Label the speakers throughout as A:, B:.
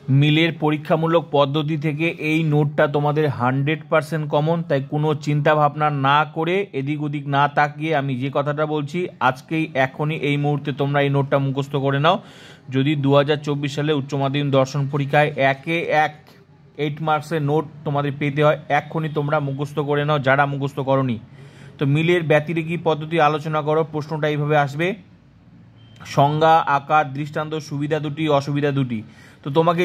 A: মিলের পরীক্ষামূলক পদ্ধতি থেকে এই নোটটা তোমাদের 100% কমন, তাই কোনো চিন্তা ভাবনা না করে এদিক ওদিক না তাকিয়ে আমি যে কথাটা বলছি আজকেই এখনই এই মুহূর্তে তোমরা এই নোটটা মুখস্থ করে নাও। যদি 2024 সালে উচ্চ মাধ্যমিক দর্শন পরীক্ষায় 8 মার্কসের নোট তোমাদের পেতে হয়, এখনই তোমরা মুখস্থ করে নাও যারা মুখস্থ করনি। তো মিলের ব্যতিরেকি পদ্ধতি আলোচনা করো। প্রশ্নটা এইভাবে আসবে, সংজ্ঞা, আকার, দৃষ্টান্ত, সুবিধা দুটি, অসুবিধা দুটি। তো তোমাকে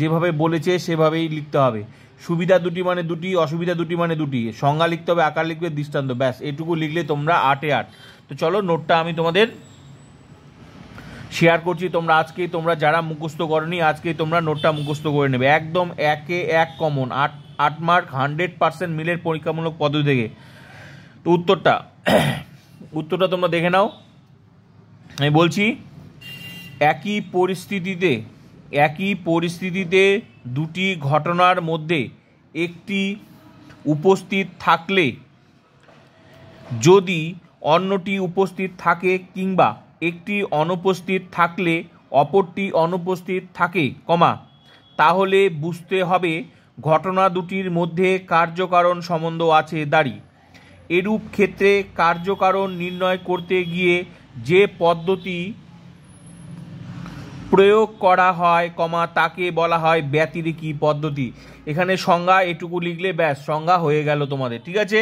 A: যেভাবে বলেছে সেভাবেই লিখতে হবে। সুবিধা দুটি মানে দুটি, অসুবিধা দুটি মানে দুটি, সংজ্ঞা লিখতে হবে, আকার লিখবে, দৃষ্টান্ত, ব্যাস এটুকু লিখলে তোমরা 8-এ 8। তো চলো নোটটা আমি তোমাদের শেয়ার করছি। তোমরা আজকেই, তোমরা যারা মুখস্থ করনি আজকেই তোমরা নোটটা মুখস্থ করে নেবে, একদম 1-এ 1 কমন, 8 মার্ক, 100% মিলের পরীক্ষামূলক পদ্ধতি থেকে। তো উত্তরটা তোমরা দেখে নাও। আমি বলছি, একই পরিস্থিতিতে দুটি ঘটনার মধ্যে একটি উপস্থিত থাকলে যদি অন্যটি উপস্থিত থাকে কিংবা একটি অনুপস্থিত থাকলে অপরটি অনুপস্থিত থাকে, তাহলে বুঝতে হবে ঘটনা দুটির মধ্যে কার্যকারণ সম্বন্ধ আছে দাঁড়ি। এরূপ ক্ষেত্রে কার্যকারণ নির্ণয় করতে গিয়ে যে পদ্ধতি প্রয়োগ করা হয়, তাকে বলা হয় ব্যতিরেকি পদ্ধতি। এখানে সংজ্ঞা এটুকু লিখলে ব্যাস সংজ্ঞা হয়ে গেল তোমাদের, ঠিক আছে।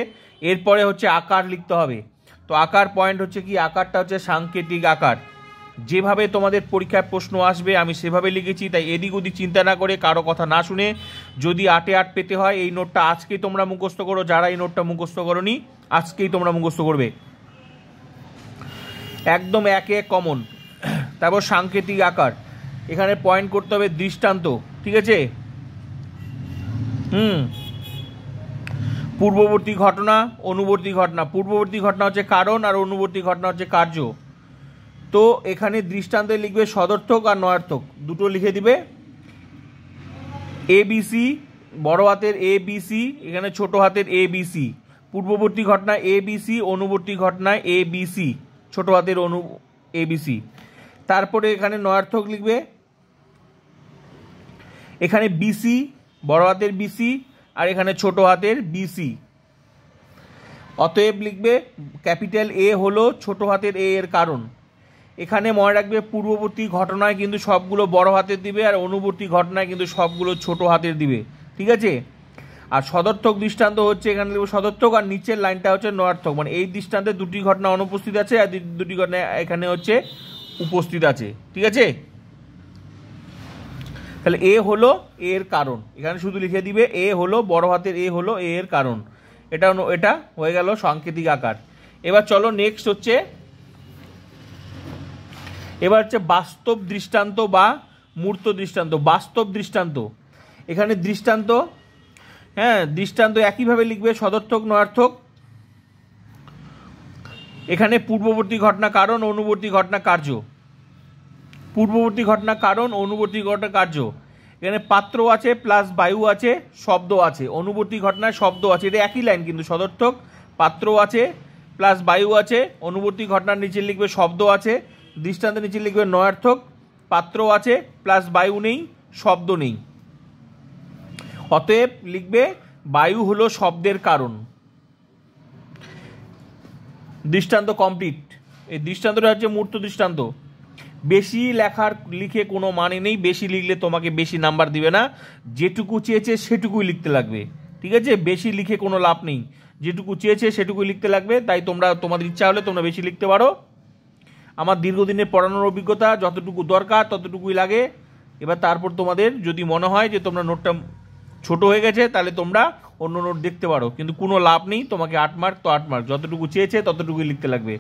A: এরপরে হচ্ছে আকার লিখতে হবে। তো আকার পয়েন্ট হচ্ছে কি, আকারটা হচ্ছে সাংকেতিক আকার। যেভাবে তোমাদের পরীক্ষায় প্রশ্ন আসবে আমি সেভাবে লিখেছি, তাই এদিক ওদিক চিন্তা না করে কারো কথা না শুনে যদি 8-এ 8 পেতে হয় এই নোটটা আজকেই তোমরা মুখস্থ করো। যারা এই নোটটা মুখস্থ করোনি আজকেই তোমরা মুখস্থ করবে, একদম 1-এ 1 কমন। তারপর সাংকেতিক আকার, এখানে পয়েন্ট করতে হবে দৃষ্টান্ত, ঠিক আছে। পূর্ববর্তী ঘটনা, অনুবর্তী ঘটনা। পূর্ববর্তী ঘটনা হচ্ছে কারণ আর অনুবর্তী ঘটনা হচ্ছে কার্য। তো এখানে দৃষ্টান্তে লিখবে সদর্থক আর নয়ার্থক, দুটো লিখে দিবে। ABC, বড় হাতের ABC, এখানে ছোট হাতের ABC। পূর্ববর্তী ঘটনা ABC, অনুবর্তী ঘটনায় ABC, ছোট হাতের ABC। তারপরে এখানে নয়ার্থক লিখবে, এখানে BC, বড় হাতের BC, আর এখানে ছোট হাতের BC। অতএব লিখবে ক্যাপিটাল A হলো ছোট হাতের A এর কারণ। এখানে মনে রাখবে পূর্ববর্তী ঘটনায় কিন্তু সবগুলো বড় হাতের দিবে আর অনুবর্তী ঘটনায় কিন্তু সবগুলো ছোট হাতের দিবে, ঠিক আছে। আর সদর্থক দৃষ্টান্ত হচ্ছে এখানে লিখবে সদর্থক, আর নিচের লাইনটা হচ্ছে নয়ার্থক, মানে এই দৃষ্টান্তে দুটি ঘটনা অনুপস্থিত আছে আর দুটি ঘটনা এখানে হচ্ছে উপস্থিত আছে, ঠিক আছে। তাহলে A হলো A এর কারণ, এখানে শুধু লিখে দিবে A হলো বড় হাতের A হলো A এর কারণ। এটা হয়ে গেল সাংকেতিক আকার। এবার চলো নেক্সট হচ্ছে, এবার হচ্ছে বাস্তব দৃষ্টান্ত বা মূর্ত দৃষ্টান্ত। বাস্তব দৃষ্টান্ত, এখানে দৃষ্টান্ত, দৃষ্টান্ত একইভাবে লিখবে সদর্থক নয়ার্থক। এখানে পূর্ববর্তী ঘটনা কারণ, অনুবর্তী ঘটনা কার্য। পূর্ববর্তী ঘটনা কারণ, অনুবর্তী ঘটনা কার্য। এখানে পাত্র আছে প্লাস বায়ু আছে, শব্দ আছে। অনুবর্তী ঘটনায় শব্দ আছে, এটা একই লাইন কিন্তু সদর্থক। পাত্র আছে প্লাস বায়ু আছে, অনুবর্তী ঘটনার নিচে লিখবে শব্দ আছে। দৃষ্টান্তের নিচে লিখবে নয়ার্থক, পাত্র আছে প্লাস বায়ু নেই, শব্দ নেই। অতএব লিখবে বায়ু হলো শব্দের কারণ। দৃষ্টান্ত কমপ্লিট। এই দৃষ্টান্তটা হচ্ছে মূর্ত দৃষ্টান্ত। বেশি লিখে কোনো মানে নেই, বেশি লিখলে তোমাকে বেশি নাম্বার দিবে না। যেটুকু চেয়েছে সেটুকুই লিখতে লাগবে, ঠিক আছে। বেশি লিখে কোনো লাভ নেই, যেটুকু চেয়েছে সেটুকুই লিখতে লাগবে। তাই তোমাদের ইচ্ছা হলে তোমরা বেশি লিখতে পারো। আমার দীর্ঘদিনের পড়ানোর অভিজ্ঞতা, যতটুকু দরকার ততটুকুই লাগে। এবার তারপর তোমাদের যদি মনে হয় যে তোমরা নোটটা ছোট হয়ে গেছে তাহলে তোমরা অন্য নোট দেখতে পারো, কিন্তু কোনো লাভ নেই। তোমাকে 8 মার্ক তো 8 মার্ক, যতটুকু চেয়েছে ততটুকুই লিখতে লাগবে।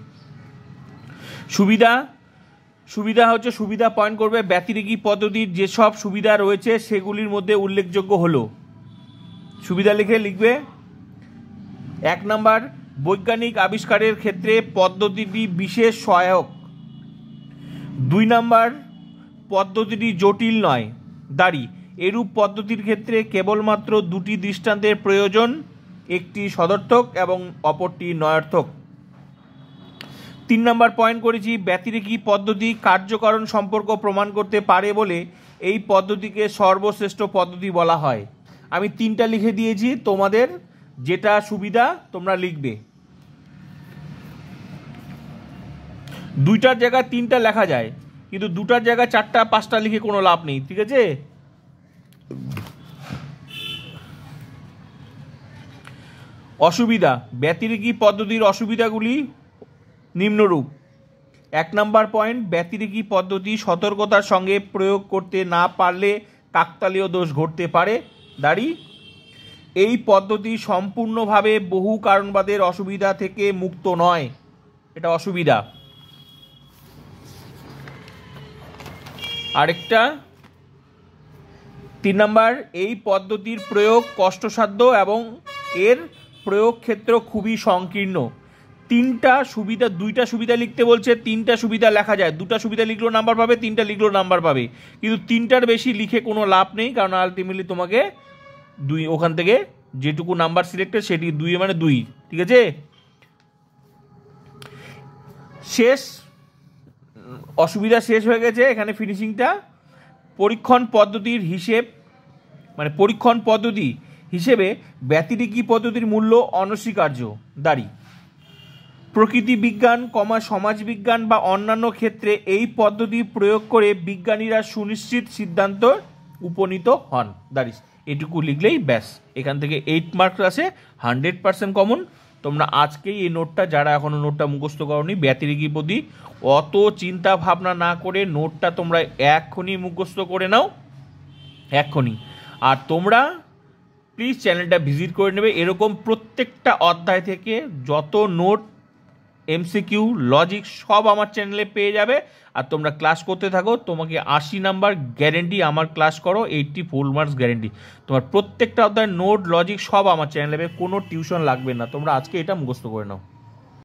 A: সুবিধা হচ্ছে, সুবিধা পয়েন্ট করবে ব্যতিরেকি পদ্ধতির যেসব সুবিধা রয়েছে সেগুলির মধ্যে উল্লেখযোগ্য হলো। সুবিধা লিখবে 1 নাম্বার, বৈজ্ঞানিক আবিষ্কারের ক্ষেত্রে পদ্ধতিটি বিশেষ সহায়ক। 2 নাম্বার, পদ্ধতিটি জটিল নয় দাঁড়ি। এরূপ পদ্ধতির ক্ষেত্রে কেবলমাত্র দুটি দৃষ্টান্তের প্রয়োজন, একটি সদর্থক এবং অপরটি নয়ার্থক। 3 নম্বর পয়েন্ট করেছি, ব্যতিরেকি পদ্ধতি কার্যকারণ সম্পর্ক প্রমাণ করতে পারে বলে এই পদ্ধতিকে সর্বশ্রেষ্ঠ পদ্ধতি বলা হয়। আমি 3টা লিখে দিয়েছি, তোমাদের যেটা সুবিধা তোমরা লিখবে। 2টার জায়গায় 3টা লেখা যায়, কিন্তু 2টার জায়গায় 4টা 5টা লিখে কোনো লাভ নেই, ঠিক আছে? অসুবিধা, ব্যতিরেকি পদ্ধতির অসুবিধাগুলি নিম্নরূপ। 1 নম্বর পয়েন্ট, ব্যতিরেকি পদ্ধতি সতর্কতার সঙ্গে প্রয়োগ করতে না পারলে কাকতালীয় দোষ ঘটতে পারে। দাঁড়ি, এই পদ্ধতি সম্পূর্ণভাবে বহু কারণবাদের অসুবিধা থেকে মুক্ত নয়, এটা অসুবিধা। আরেকটা 3 নম্বর, এই পদ্ধতির প্রয়োগ কষ্টসাধ্য এবং এর প্রয়োগ ক্ষেত্র খুবই সংকীর্ণ। 3টা সুবিধা, 2টা সুবিধা লিখতে বলছে, 3টা সুবিধা লেখা যায়, 2টা সুবিধা লিখলেও নাম্বার পাবে, 3টা লিখলেও নাম্বার পাবে, কিন্তু 3টার বেশি লিখে কোনো লাভ নেই, কারণ আলটিমেটলি তোমাকে ওখান থেকে যেটুকু নাম্বার সিলেক্টেড সেটি 2 মানে 2, ঠিক আছে? শেষ, অসুবিধা শেষ হয়ে গেছে, এখানে ফিনিশিংটা। পরীক্ষণ পদ্ধতির হিসেব, মানে পরীক্ষণ পদ্ধতি হিসেবে ব্যতিরেকি পদ্ধতির মূল্য অনস্বীকার্য। দাঁড়ি, প্রকৃতি বিজ্ঞান, সমাজবিজ্ঞান বা অন্যান্য ক্ষেত্রে এই পদ্ধতি প্রয়োগ করে বিজ্ঞানীরা সুনিশ্চিত সিদ্ধান্ত উপনীত হন। দাঁড়িস, এটুকু লিখলেই ব্যাস, এখান থেকে 8 মার্কস আসে, 100% কমন। তোমরা আজকেই এই নোটটা, যারা এখনো নোটটা মুখস্থ করোনি, ব্যতিরেকি পদ্ধতি, অত চিন্তা ভাবনা না করে নোটটা তোমরা এক্ষুনি মুখস্থ করে নাও, এক্ষুনি। আর তোমরা প্লিজ চ্যানেলটা ভিজিট করে নেবে, এরকম প্রত্যেকটা অধ্যায় থেকে যত নোট, এমসিকিউ, লজিক সব আমার চ্যানেলে পেয়ে যাবে। আর তোমরা ক্লাস করতে থাকো, তোমাকে 80 নাম্বার গ্যারেন্টি, আমার ক্লাস করো 80 ফুল মার্কস গ্যারেন্টি। তোমার প্রত্যেকটা অধ্যায়ের নোট, লজিক সব আমার চ্যানেলে, কোনো টিউশন লাগবে না। তোমরা আজকে এটা মুখস্থ করে নাও।